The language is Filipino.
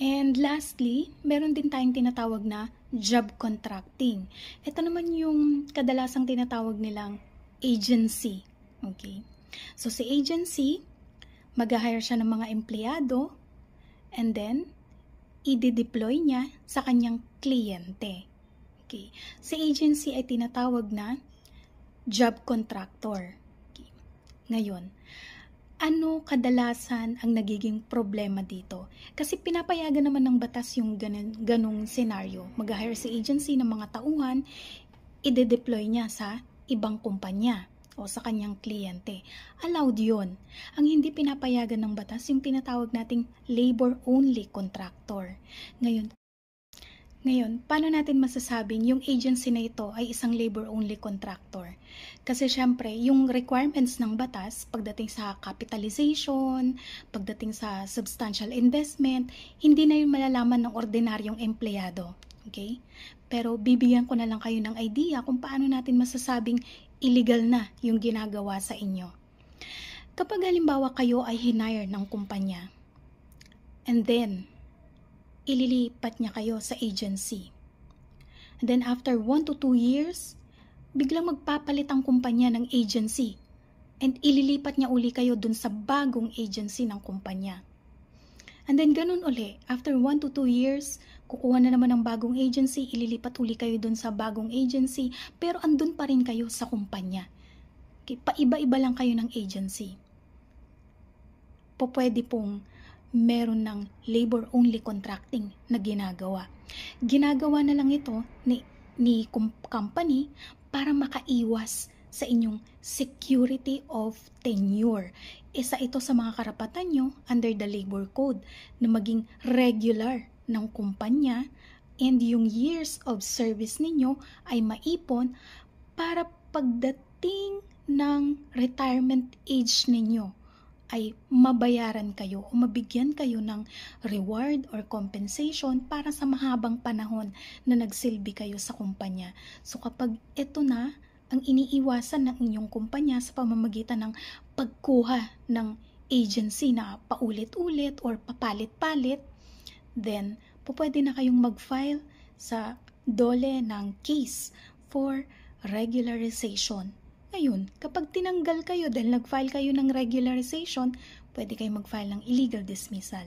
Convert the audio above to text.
And lastly, meron din tayong tinatawag na job contracting. Ito naman yung kadalasang tinatawag nilang agency. Okay? So, si agency, mag-hire siya ng mga empleyado and then, i-deploy niya sa kanyang kliyente. Okay? Si agency ay tinatawag na job contractor. Okay? Ngayon, ano kadalasan ang nagiging problema dito? Kasi pinapayagan naman ng batas yung ganong senaryo. Mag-hire si agency ng mga tauhan, i-deploy niya sa ibang kumpanya o sa kanyang kliyente. Allowed yun. Ang hindi pinapayagan ng batas yung tinatawag nating labor-only contractor. Ngayon, paano natin masasabing yung agency na ito ay isang labor-only contractor? Kasi syempre, yung requirements ng batas, pagdating sa capitalization, pagdating sa substantial investment, hindi na yun malalaman ng ordinaryong empleyado. Okay? Pero bibigyan ko na lang kayo ng idea kung paano natin masasabing illegal na yung ginagawa sa inyo. Kapag halimbawa kayo ay hinire ng kumpanya, and then, ililipat niya kayo sa agency. And then after 1 to 2 years, biglang magpapalit ang kumpanya ng agency. And ililipat niya uli kayo dun sa bagong agency ng kumpanya. And then ganun uli, after 1 to 2 years, kukuha na naman ng bagong agency, ililipat uli kayo dun sa bagong agency, pero andun pa rin kayo sa kumpanya. Okay, paiba-iba lang kayo ng agency. Pwede pong meron ng labor-only contracting na ginagawa. Ginagawa na lang ito ni company para makaiwas sa inyong security of tenure. Isa ito sa mga karapatan nyo under the labor code na maging regular ng kumpanya and yung years of service ninyo ay maipon para pagdating ng retirement age ninyo ay mabayaran kayo o mabigyan kayo ng reward or compensation para sa mahabang panahon na nagsilbi kayo sa kumpanya. So kapag ito na ang iniiwasan ng inyong kumpanya sa pamamagitan ng pagkuha ng agency na paulit-ulit or papalit-palit, then pwede na kayong mag-file sa DOLE ng case for regularization. Ngayon, kapag tinanggal kayo dahil nag-file kayo ng regularization, pwede kayo mag-file ng illegal dismissal.